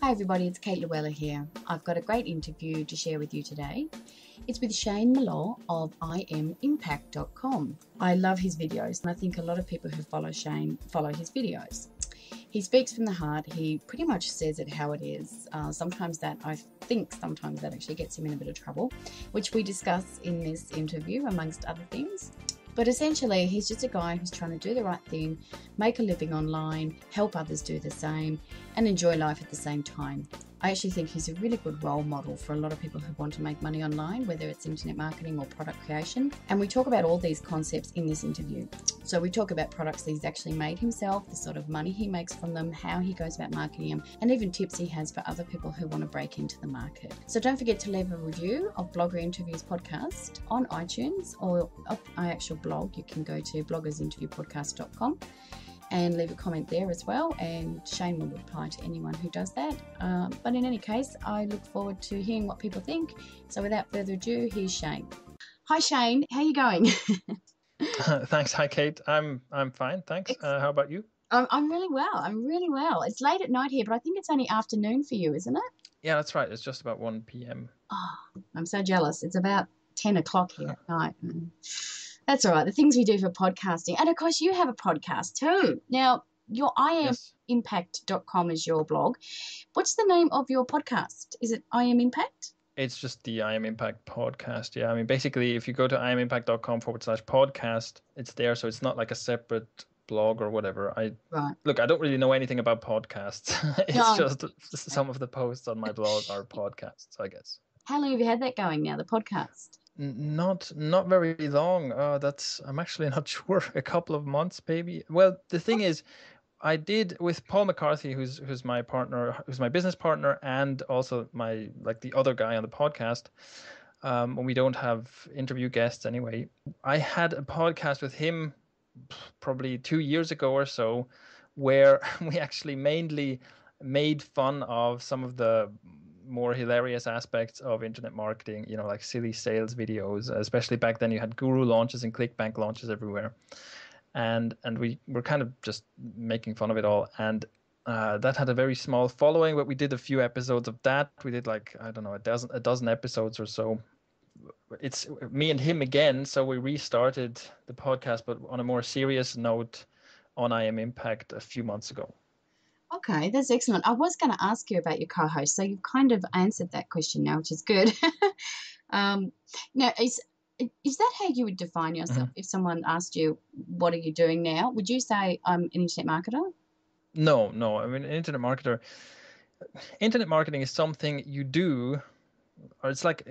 Hi everybody, it's Kate Luella here. I've got a great interview to share with you today. It's with Shane Melaugh of imimpact.com. I love his videos and I think a lot of people who follow Shane follow his videos. He speaks from the heart. He pretty much says it how it is. Sometimes that actually gets him in a bit of trouble, which we discuss in this interview amongst other things. But essentially, he's just a guy who's trying to do the right thing, make a living online, help others do the same, and enjoy life at the same time. I actually think he's a really good role model for a lot of people who want to make money online, whether it's internet marketing or product creation. And we talk about all these concepts in this interview. So we talk about products that he's actually made himself, the sort of money he makes from them, how he goes about marketing them, and even tips he has for other people who want to break into the market. So don't forget to leave a review of Blogger Interviews podcast on iTunes or my actual blog. You can go to bloggersinterviewpodcast.com and leave a comment there as well, and Shane will reply to anyone who does that. But in any case, I look forward to hearing what people think. So without further ado, here's Shane. Hi Shane, how are you going? Thanks. Hi Kate. I'm fine, thanks. How about you? I'm really well. It's late at night here, but I think it's only afternoon for you, isn't it? Yeah, that's right. It's just about 1 p.m. Oh, I'm so jealous. It's about 10 o'clock here at night. That's all right. The things we do for podcasting. And of course, you have a podcast too. Now, your imimpact.com is your blog. What's the name of your podcast? Is it I Am Impact? It's just the I Am Impact podcast. Yeah, I mean, basically, if you go to imimpact.com/podcast, it's there. So it's not like a separate blog or whatever. Look, I don't really know anything about podcasts. Just some of the posts on my blog are podcasts, I guess. How long have you had that going now, the podcast? Not very long. I'm actually not sure. A couple of months, maybe. Well, the thing is, I did with Paul McCarthy, who's my partner, who's my business partner, and also the other guy on the podcast. When we don't have interview guests anyway, I had a podcast with him probably 2 years ago or so, where we actually mainly made fun of some of the more hilarious aspects of internet marketing, like silly sales videos. Especially back then, you had guru launches and ClickBank launches everywhere, and we were kind of just making fun of it all. And that had a very small following, but we did a few episodes of that. We did a dozen episodes or so. It's me and him again, so we restarted the podcast, but on a more serious note, on I Am Impact a few months ago. Okay, that's excellent. I was going to ask you about your co-host, so you've kind of answered that question now, which is good. Now, is that how you would define yourself? If someone asked you, what are you doing now? Would you say I'm an internet marketer? No. I mean, internet marketing is something you do, or it's like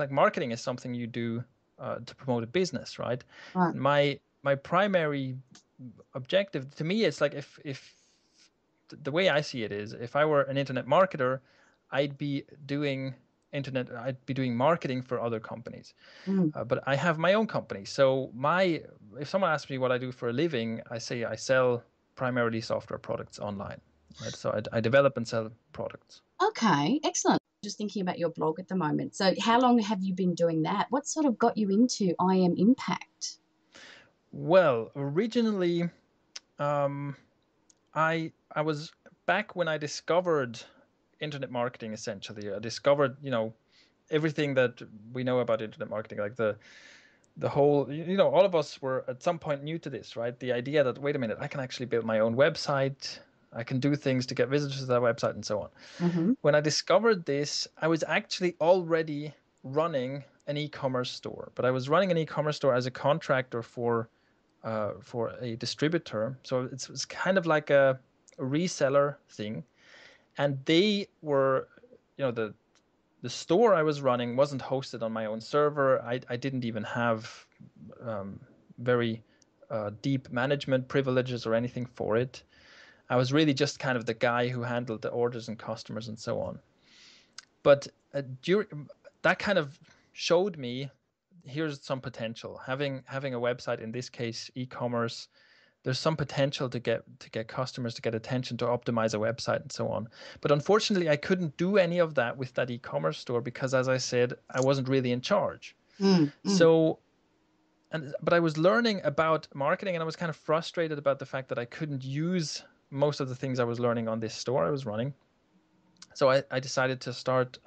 marketing is something you do to promote a business, right? My primary objective, to me, it's like if the way I see it is, if I were an internet marketer, I'd be doing marketing for other companies. But I have my own company. So if someone asks me what I do for a living, I say I sell primarily software products online. Right? So I develop and sell products. Okay, excellent. Just thinking about your blog at the moment. So how long have you been doing that? What sort of got you into I Am Impact? Well, originally, I was back when I discovered internet marketing. Essentially, I discovered everything that we know about internet marketing, like the whole, all of us were at some point new to this, right? The idea that, wait a minute, I can actually build my own website, I can do things to get visitors to that website and so on. When I discovered this, I was actually already running an e-commerce store, but I was running an e-commerce store as a contractor for a distributor. So it's kind of like a reseller thing. And they were, the store I was running wasn't hosted on my own server. I didn't even have very deep management privileges or anything for it. I was really just kind of the guy who handled the orders and customers and so on. But that kind of showed me, here's some potential. Having a website, in this case e-commerce, there's some potential to get customers, to get attention, to optimize a website and so on. But unfortunately, I couldn't do any of that with that e-commerce store because, as I said, I wasn't really in charge. So, but I was learning about marketing, and I was kind of frustrated about the fact that I couldn't use most of the things I was learning on this store I was running. So I decided to start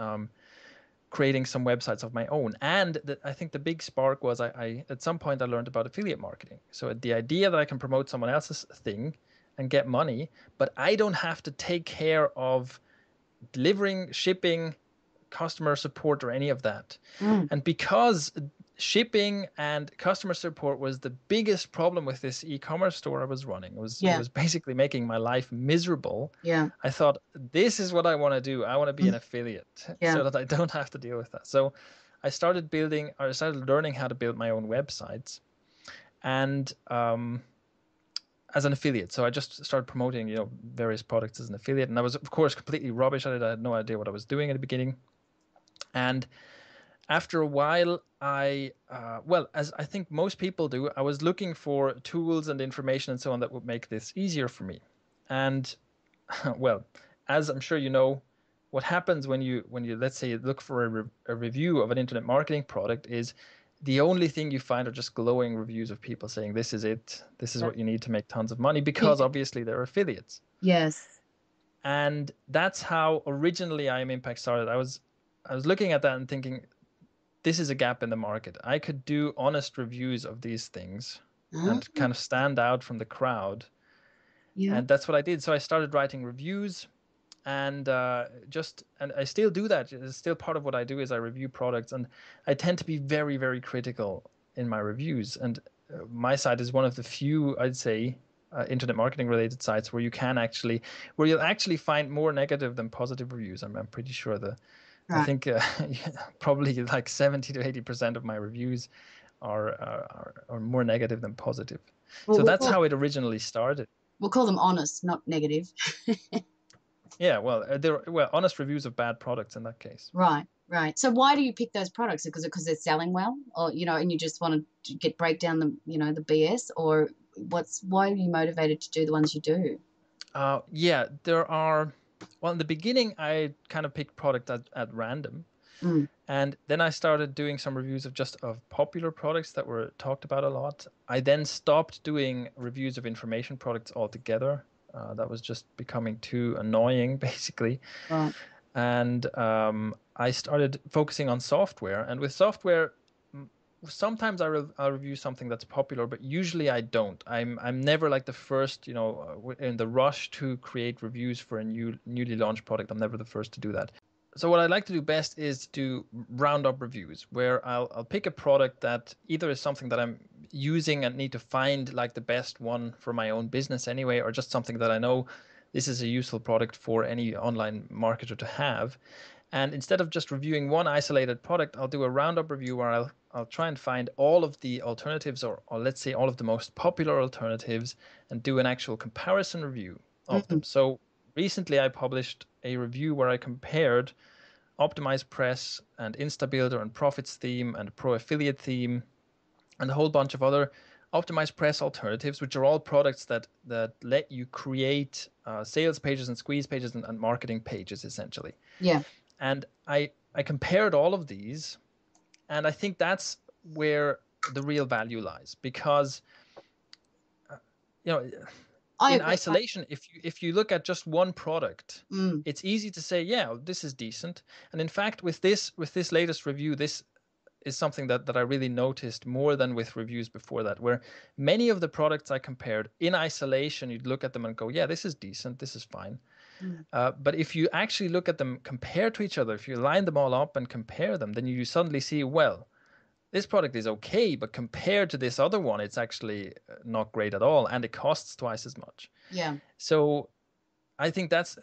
creating some websites of my own. And I think the big spark was I at some point I learned about affiliate marketing. So the idea that I can promote someone else's thing and get money, but I don't have to take care of delivering, shipping, customer support, or any of that. Mm. And because shipping and customer support was the biggest problem with this e-commerce store I was running, it was basically making my life miserable. Yeah. I thought, this is what I want to do. I want to be an affiliate Yeah. so that I don't have to deal with that. So I started learning how to build my own websites, and as an affiliate. So I just started promoting, various products as an affiliate, and I was, of course, completely rubbish at it. I had no idea what I was doing at the beginning. And after a while, as I think most people do, I was looking for tools and information and so on that would make this easier for me. And well, as I'm sure you know, what happens when you let's say look for a review of an internet marketing product is the only thing you find are just glowing reviews of people saying this is it, this is what you need to make tons of money, because obviously they're affiliates. Yes. And that's how originally I Am Impact started. I was looking at that and thinking, this is a gap in the market. I could do honest reviews of these things and kind of stand out from the crowd. Yeah. And that's what I did. So I started writing reviews, and I still do that. It's still part of what I do is I review products, and I tend to be very, very critical in my reviews. And my site is one of the few, I'd say, internet marketing related sites where you'll actually find more negative than positive reviews. I'm pretty sure I think probably like 70 to 80% of my reviews are more negative than positive. Well, so that's how it originally started. We'll call them honest, not negative. Yeah, well, they're honest reviews of bad products in that case. Right. So why do you pick those products? Because they're selling well, or and you just want to break down the the BS, or why are you motivated to do the ones you do? Yeah, there are. Well, in the beginning, I kind of picked products at random. And then I started doing some reviews of popular products that were talked about a lot. I then stopped doing reviews of information products altogether. That was just becoming too annoying, basically. Right. And I started focusing on software. And with software, sometimes I'll review something that's popular, but usually I don't. I'm never like the first, in the rush to create reviews for a newly launched product. I'm never the first to do that. So what I like to do best is do roundup reviews, where I'll pick a product that either is something that I'm using and need to find like the best one for my own business anyway, or just something that I know this is a useful product for any online marketer to have. And instead of just reviewing one isolated product, I'll do a roundup review where I'll try and find all of the alternatives, or let's say all of the most popular alternatives, and do an actual comparison review of them. So recently I published a review where I compared Optimize Press and InstaBuilder and Profits Theme and Pro Affiliate Theme and a whole bunch of other Optimize Press alternatives, which are all products that let you create sales pages and squeeze pages and marketing pages, essentially. Yeah. And I compared all of these, and I think that's where the real value lies, because in isolation, if you look at just one product, it's easy to say, yeah, this is decent. And in fact, with this latest review, this is something that I really noticed more than with reviews before that, where many of the products I compared in isolation, you'd look at them and go, yeah, this is decent, this is fine. But if you actually look at them compared to each other, if you line them all up and compare them, then you suddenly see, well, this product is okay, but compared to this other one, it's actually not great at all, and it costs twice as much. Yeah. So I think that's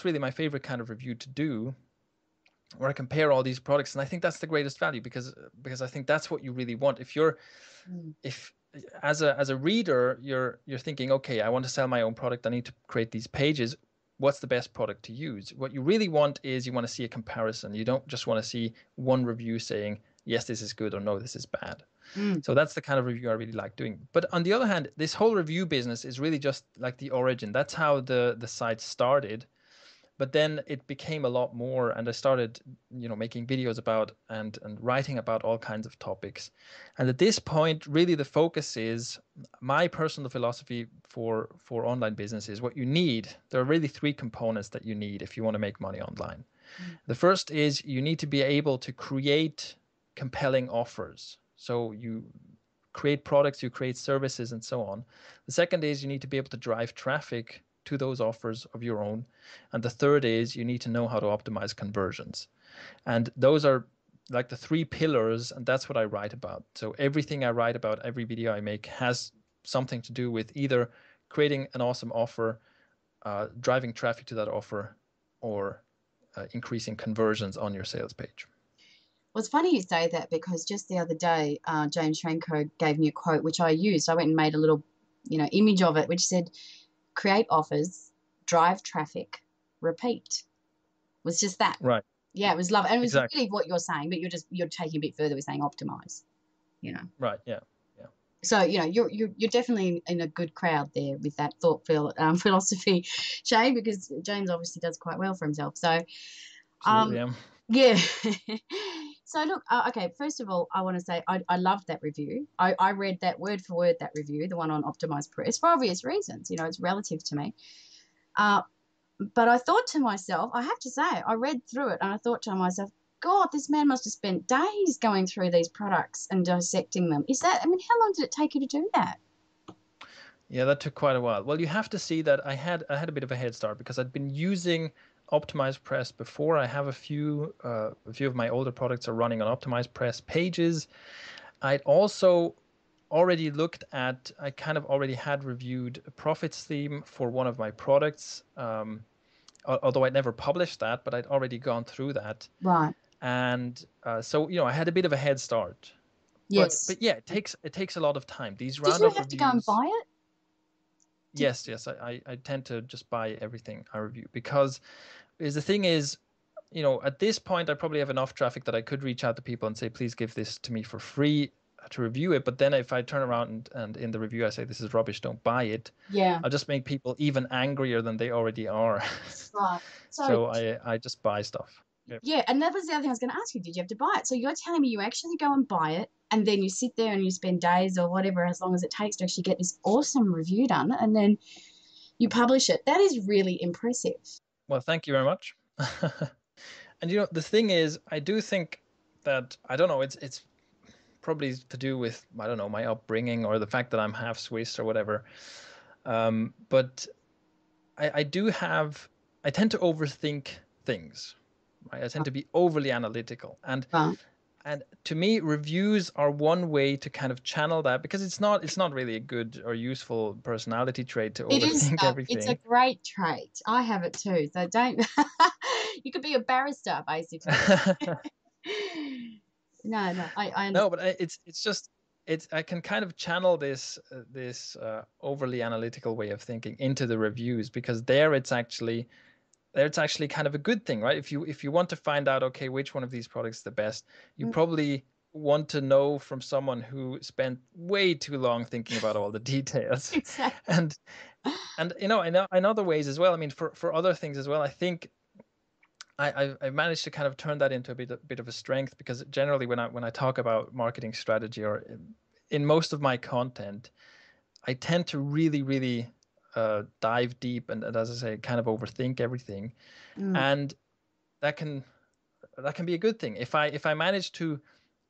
really my favorite kind of review to do, where I compare all these products, and I think that's the greatest value, because I think that's what you really want. If as a reader you're thinking, okay, I want to sell my own product, I need to create these pages. What's the best product to use? What you really want is you want to see a comparison. You don't just want to see one review saying, yes, this is good, or no, this is bad. So that's the kind of review I really like doing. But on the other hand, this whole review business is really just like the origin. That's how the site started. But then it became a lot more, and I started, making videos about and writing about all kinds of topics. And at this point, really the focus is my personal philosophy for online business is what you need. There are really three components that you need if you want to make money online. The first is you need to be able to create compelling offers. So you create products, you create services, and so on. The second is you need to be able to drive traffic to those offers of your own. And the third is you need to know how to optimize conversions. And those are like the three pillars, and that's what I write about. So everything I write about, every video I make has something to do with either creating an awesome offer, driving traffic to that offer, or increasing conversions on your sales page. Well, it's funny you say that because just the other day, James Franco gave me a quote, which I used. I went and made a little, image of it, which said, create offers, drive traffic, repeat. It was just that. Right. Yeah, it was love. And it was Exactly. really what you're saying, but you're taking a bit further with saying optimize, Right. Yeah. So, you're definitely in a good crowd there with that philosophy, Shane, because James obviously does quite well for himself. So, Absolutely. yeah. So look, okay, first of all, I want to say I loved that review. I read that word for word, that review, the one on Optimized Press, for obvious reasons. It's relative to me. But I thought to myself, I have to say, I read through it and I thought to myself, God, this man must have spent days going through these products and dissecting them. How long did it take you to do that? Yeah, that took quite a while. Well, you have to see that I had a bit of a head start because I'd been using Optimized Press before. I have a few of my older products are running on Optimized Press pages. I'd also already looked at, I kind of already had reviewed a profits theme for one of my products. Although I'd never published that, but I'd already gone through that. Right. And so, I had a bit of a head start. But Yes. yeah, it takes a lot of time. These Did you roundup have to go and reviews. buy it? Yes, I tend to just buy everything I review because the thing is, at this point I probably have enough traffic that I could reach out to people and say, please give this to me for free to review it. But then if I turn around and in the review I say this is rubbish, don't buy it, Yeah. I'll just make people even angrier than they already are. Right. So, So I just buy stuff. Yeah. yeah, and that was the other thing I was going to ask you. Did you have to buy it? So you're telling me you actually go and buy it, and then you sit there and you spend days or whatever, as long as it takes to actually get this awesome review done, and then you publish it. That is really impressive. Well, thank you very much. And the thing is, I do think that, I don't know, it's probably to do with, I don't know, my upbringing or the fact that I'm half Swiss or whatever. But I tend to overthink things, right? I tend to be overly analytical. Right. And to me, reviews are one way to kind of channel that because it's not really a good or useful personality trait to It is, overthink though. It's a everything. great trait. I have it too. So don't. You could be a barrister, basically. No. I No, understand. but it's just I can kind of channel this overly analytical way of thinking into the reviews because it's actually kind of a good thing, right? If you want to find out, okay, which one of these products is the best, you probably want to know from someone who spent way too long thinking about all the details. Exactly. and in other ways as well. I mean, for other things as well, I think I've managed to kind of turn that into a bit of a strength because generally when I talk about marketing strategy or in most of my content, I tend to really dive deep and as I say, kind of overthink everything, Mm. and that can be a good thing if I manage to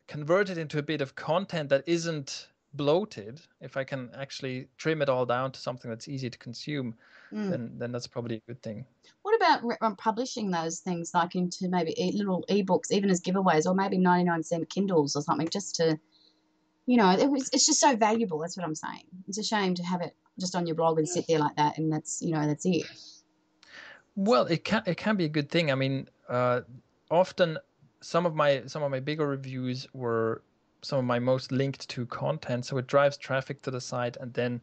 convert it into a bit of content that isn't bloated. If I can actually trim it all down to something that's easy to consume, Mm. then that's probably a good thing. What about publishing those things like into maybe little ebooks, even as giveaways, or maybe 99-cent Kindles or something, just to, it's just so valuable. That's what I'm saying. It's a shame to have it just on your blog and sit there like that, and that's it. Well, it can be a good thing. I mean, often some of my bigger reviews were some of my most linked to content, so it drives traffic to the site, and then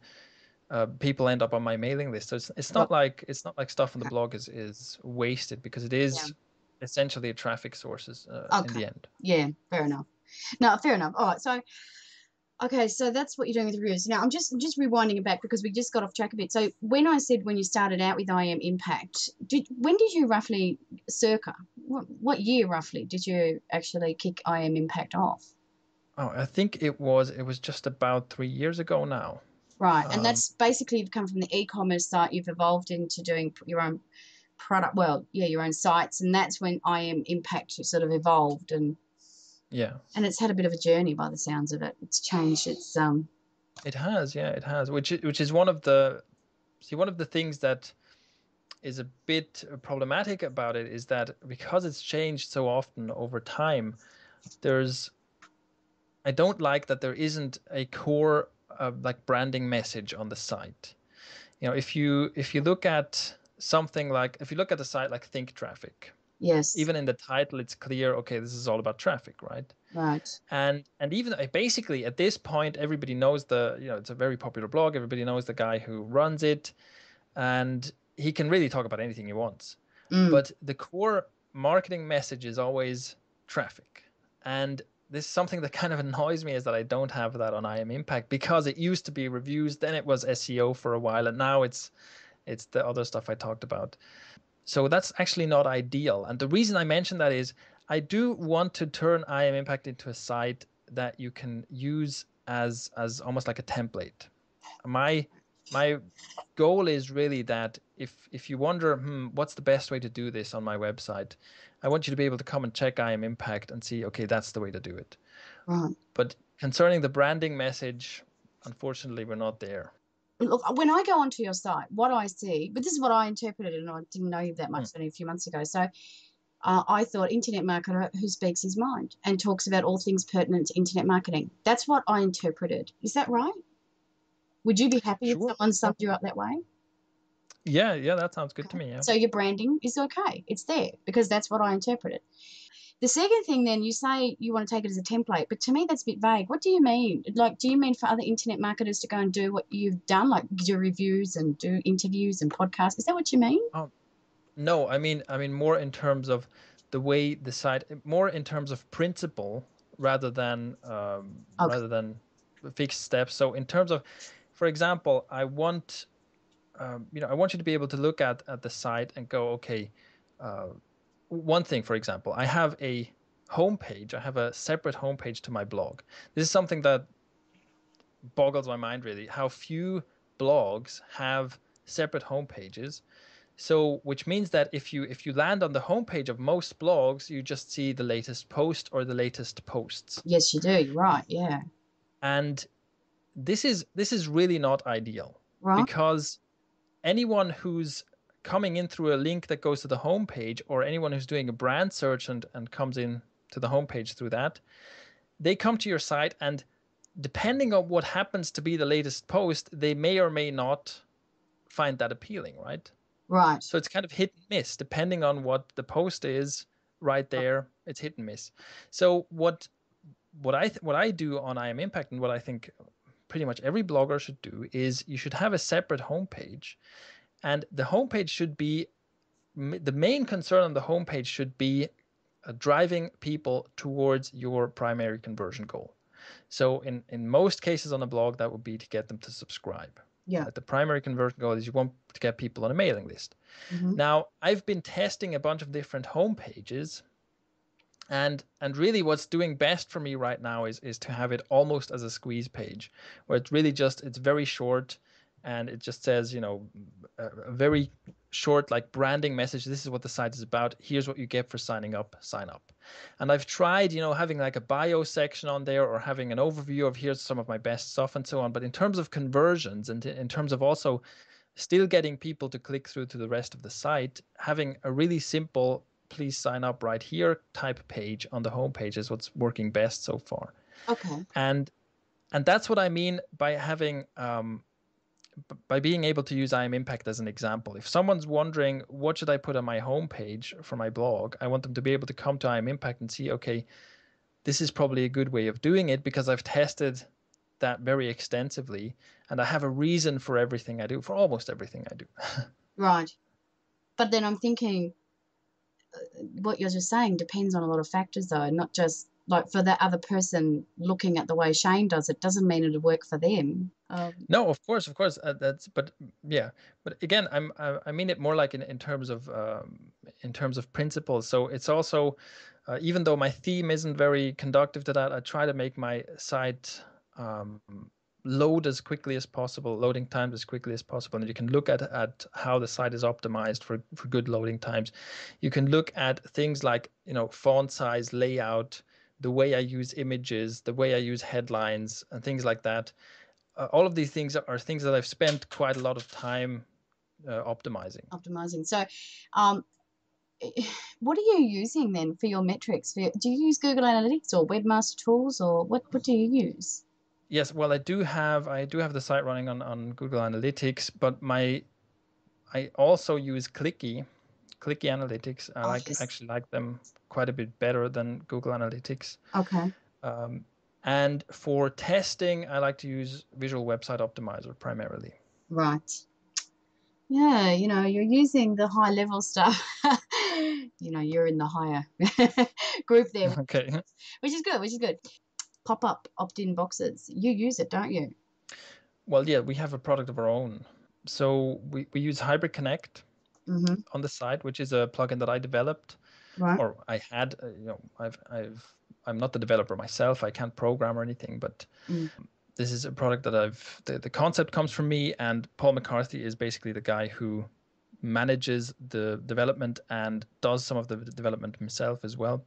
people end up on my mailing list. So Right. it's not like stuff on the blog is wasted because it Yeah. is essentially a traffic sources in Okay. the end. Yeah. Fair enough. No, fair enough. All right. So Okay, so that's what you're doing with reviews. Now, I'm just rewinding it back because we just got off track a bit. So when I said when you started out with I Am Impact, when did you roughly, circa, what year roughly did you actually kick I Am Impact off? Oh, I think it was just about 3 years ago now. Right, and Um, that's basically you've come from the e-commerce site, you've evolved into doing your own product, well, yeah, your own sites, and that's when I Am Impact sort of evolved, yeah, and it's had a bit of a journey by the sounds of it. It's changed. It's it has. Yeah, it has. Which is one of the things that is a bit problematic about it is that because it's changed so often over time, there's I don't like that there isn't a core like branding message on the site. If you look at something like if you look at a site like Think Traffic, yes, even in the title it's clear, okay, this is all about traffic, right? right. And even basically at this point everybody knows it's a very popular blog, everybody knows the guy who runs it, and he can really talk about anything he wants. Mm. But the core marketing message is always traffic. And this is something that kind of annoys me, is that I don't have that on I Am Impact, because it used to be reviews, then it was SEO for a while, and now it's the other stuff I talked about. So that's actually not ideal. And the reason I mention that is I do want to turn I Am Impact into a site that you can use as almost like a template. My goal is really that if you wonder, what's the best way to do this on my website, I want you to be able to come and check I Am Impact and see, okay, that's the way to do it. Right. But concerning the branding message, unfortunately, we're not there. Look, when I go onto your site, what I see, but this is what I interpreted, and I didn't know you that much Hmm. only a few months ago. So I thought internet marketer who speaks his mind and talks about all things pertinent to internet marketing. That's what I interpreted. Is that right? Would you be happy if Sure. someone Yeah. summed you up that way? Yeah, that sounds good to Okay. me. Yeah. So your branding is okay. It's there because that's what I interpreted. The second thing, then, you say you want to take it as a template, but to me that's a bit vague. What do you mean? Like, do you mean for other internet marketers to go and do what you've done, like do reviews and do interviews and podcasts? Is that what you mean? Oh, no, I mean more in terms of the way the site, more in terms of principle rather than Okay. fixed steps. So in terms of, for example, I want you to be able to look at the site and go, okay, uh, one thing, for example, I have a homepage. I have a separate homepage to my blog. This is something that boggles my mind, really, how few blogs have separate homepages. So, which means that if you land on the homepage of most blogs, you just see the latest post or the latest posts. Yes, you do. You're right. Yeah. And this is really not ideal, Right. because anyone who's coming in through a link that goes to the homepage, or anyone who's doing a brand search and comes in to the homepage through that, they come to your site, and depending on what happens to be the latest post, they may or may not find that appealing, right? Right. So it's kind of hit and miss depending on what the post is. Right there, it's hit and miss. So what I do on I Am Impact, and what I think pretty much every blogger should do, is you should have a separate homepage, and the homepage should be, the main concern on the homepage should be driving people towards your primary conversion goal. So in most cases on a blog, that would be to get them to subscribe. Yeah. Right? The primary conversion goal is you want to get people on a mailing list. Mm-hmm. Now, I've been testing a bunch of different homepages, and really what's doing best for me right now is to have it almost as a squeeze page, where it's very short, and it just says, a very short, like, branding message. This is what the site is about. Here's what you get for signing up. Sign up. And I've tried, having like a bio section on there, or having an overview of here's some of my best stuff and so on. But in terms of conversions, and in terms of also still getting people to click through to the rest of the site, having a really simple please sign up right here type page on the homepage is what's working best so far. Okay. And that's what I mean by having by being able to use I Am Impact as an example. If someone's wondering what should I put on my homepage for my blog, I want them to be able to come to I Am Impact and see, okay, this is probably a good way of doing it, because I've tested that very extensively, and I have a reason for everything I do, for almost everything I do. Right. But then I'm thinking what you're just saying depends on a lot of factors, though, not just like for that other person looking at the way Shane does it doesn't mean it'll work for them. No, of course, that's, but yeah, but again, I mean it more like in terms of principles. So it's also, even though my theme isn't very conducive to that, I try to make my site um, load as quickly as possible, loading times as quickly as possible, and you can look at how the site is optimized for good loading times. You can look at things like, you know, font size, layout, the way I use images, the way I use headlines, and things like that. All of these things are things that I've spent quite a lot of time optimizing. Optimizing. So, um, what are you using then for your metrics? Do you use Google Analytics or Webmaster Tools, or what do you use? Yes, well, I do have the site running on Google Analytics, but I also use Clicky Analytics. Oh, yes. Actually like them quite a bit better than Google Analytics. Okay. Um, and for testing, I like to use Visual Website Optimizer primarily. Right. Yeah, you know, you're using the high level stuff. You know, you're in the higher group there, Okay. which is good, which is good. Pop-up opt-in boxes. You use it, don't you? Well, yeah, we have a product of our own. So we use Hybrid Connect Mm-hmm. on the site, which is a plugin that I developed, Right. or I had. I'm not the developer myself. I can't program or anything, but Mm. this is a product that the concept comes from me, and Paul McCarthy is basically the guy who manages the development and does some of the development himself as well.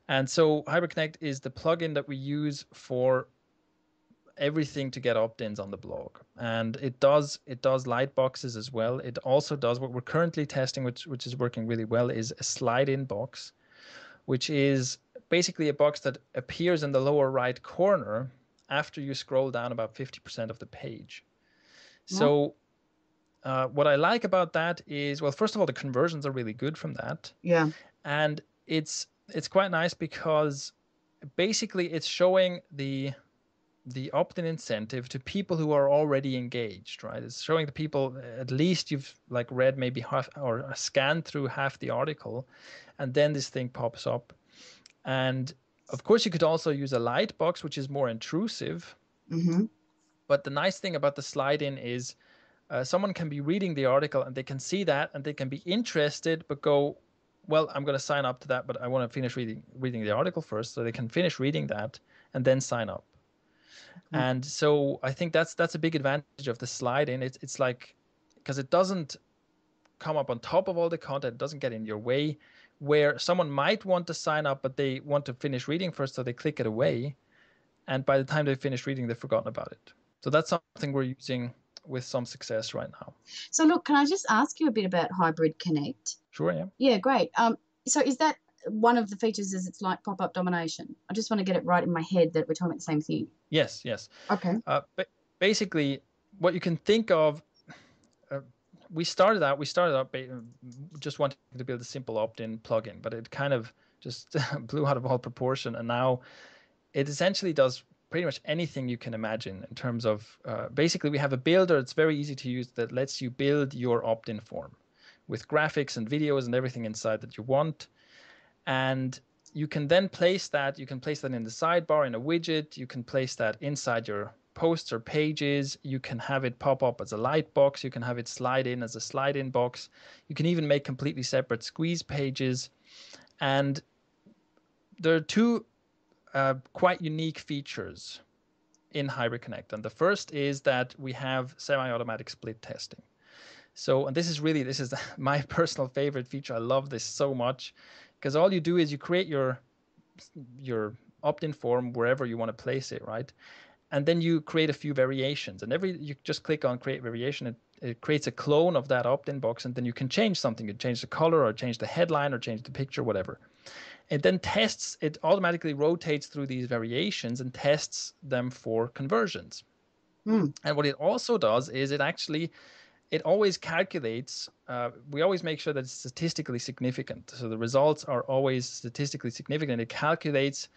And so Hybrid Connect is the plugin that we use for everything to get opt-ins on the blog, and it does light boxes as well. It also does what we're currently testing, which is working really well, is a slide-in box, which is basically a box that appears in the lower right corner after you scroll down about 50% of the page. Yeah. So what I like about that is, well, first of all, the conversions are really good from that, Yeah. and it's quite nice because basically it's showing the opt-in incentive to people who are already engaged, right? It's showing the people, at least you've like read maybe half or scanned through half the article, and then this thing pops up. And of course, you could also use a light box, which is more intrusive. Mm-hmm. But the nice thing about the slide in is someone can be reading the article and they can see that and they can be interested, but go, well, I'm going to sign up to that, but I want to finish reading the article first. So they can finish reading that and then sign up. Okay. And so I think that's a big advantage of the slide in. It's like, because it doesn't come up on top of all the content, it doesn't get in your way, where someone might want to sign up, but they want to finish reading first, so they click it away. And by the time they finish reading, they've forgotten about it. So that's something we're using with some success right now. So look, can I just ask you a bit about Hybrid Connect? Sure, yeah. Yeah, great. So is that one of the features is it's like pop-up domination? I just want to get it right in my head that we're talking about the same thing. Yes, yes. Okay. But basically, what you can think of, we started out just wanting to build a simple opt-in plugin, but it kind of just blew out of all proportion, and now it essentially does pretty much anything you can imagine in terms of basically we have a builder that's very easy to use that lets you build your opt-in form with graphics and videos and everything inside that you want. And you can then place that in the sidebar in a widget. You can place that inside your posts or pages. You can have it pop up as a light box. You can have it slide in as a slide in box. You can even make completely separate squeeze pages. And there are two quite unique features in Hybrid Connect. And the first is that we have semi-automatic split testing. So, and this is my personal favorite feature. I love this so much because all you do is you create your opt-in form wherever you want to place it, right? And then you create a few variations, and you just click on create variation. It creates a clone of that opt-in box, and then you can change something. You change the color or change the headline or change the picture, whatever. It then it automatically rotates through these variations and tests them for conversions. Mm. And what it also does is it always calculates, we always make sure that it's statistically significant. So the results are always statistically significant. It calculates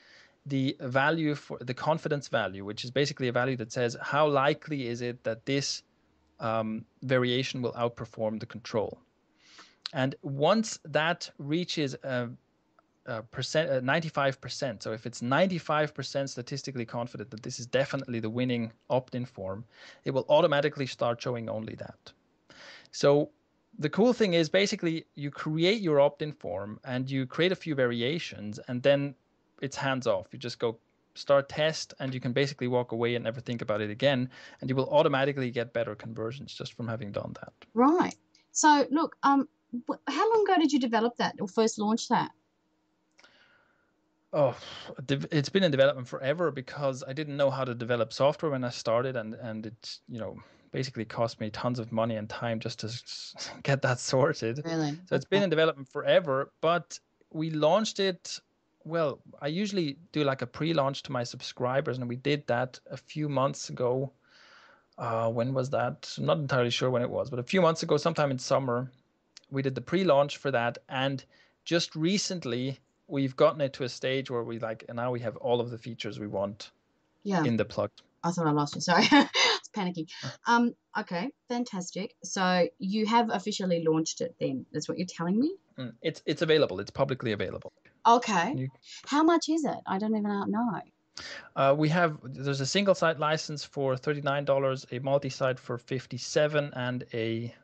the value for the confidence value, which is basically a value that says how likely is it that this variation will outperform the control. And once that reaches percent, 95%. So if it's 95% statistically confident that this is definitely the winning opt-in form, it will automatically start showing only that. So the cool thing is basically you create your opt-in form and you create a few variations, and then it's hands off. You just go start test, and you can basically walk away and never think about it again, and you will automatically get better conversions just from having done that. Right. So look, how long ago did you develop that or first launch that? Oh, it's been in development forever because I didn't know how to develop software when I started, and it, basically cost me tons of money and time just to get that sorted. Really? So it's been in development forever, but we launched it. Well, I usually do like a pre-launch to my subscribers, and we did that a few months ago. When was that? I'm not entirely sure when it was, but a few months ago, sometime in summer, we did the pre-launch for that, and just recently we've gotten it to a stage where and now we have all of the features we want in the plug. I thought I lost you. Sorry. I was panicking. Okay, fantastic. So you have officially launched it then. That's what you're telling me? It's available. It's publicly available. Okay. How much is it? I don't even know. There's a single site license for $39, a multi-site for $57, and a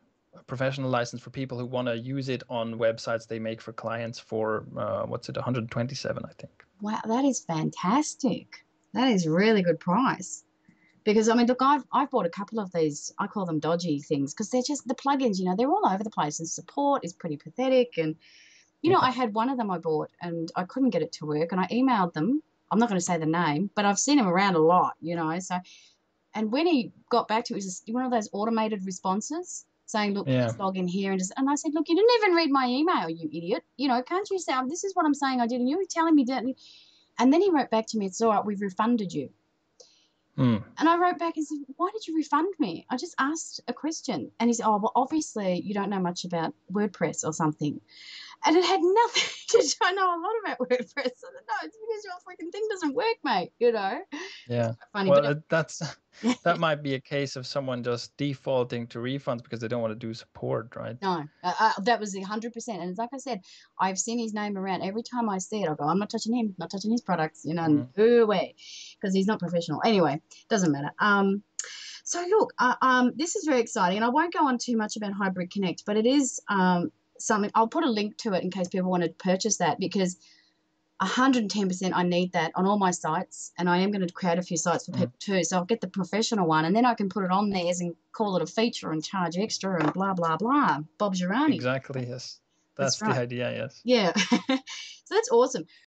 professional license for people who want to use it on websites they make for clients for $127, I think. Wow, that is fantastic. That is a really good price. Because I mean, look, I've bought a couple of these. I call them dodgy things because they're just the plugins. They're all over the place, and support is pretty pathetic. And I had one of them I bought, and I couldn't get it to work, and I emailed them. I'm not going to say the name, but I've seen him around a lot. So, and when he got back to it, was one of those automated responses saying, "Look, please log in here," and I said, "Look, you didn't even read my email, you idiot. Can't you say this is what I'm saying I did, and you were telling me that?" And then he wrote back to me, "It's all right, we've refunded you." And I wrote back and said, "Why did you refund me? I just asked a question." And he said, "Oh, well, obviously you don't know much about WordPress or something." And it had nothing to do. I know a lot about WordPress. I said, "No, it's because your freaking thing doesn't work, mate." Yeah. Funny, well, that might be a case of someone just defaulting to refunds because they don't want to do support, right? No, that was 100%. And it's like I said, I've seen his name around. Every time I see it, I go, "I'm not touching him, not touching his products," no way, because he's not professional. Anyway, doesn't matter. So look, this is very exciting, and I won't go on too much about Hybrid Connect, but it is something. I'll put a link to it in case people want to purchase that, because 110% I need that on all my sites, and I am going to create a few sites for people too. So I'll get the professional one, and then I can put it on theirs and call it a feature and charge extra and blah, blah, blah. Bob's your auntie. Exactly, yes. That's right. the idea, yes. Yeah. So that's awesome.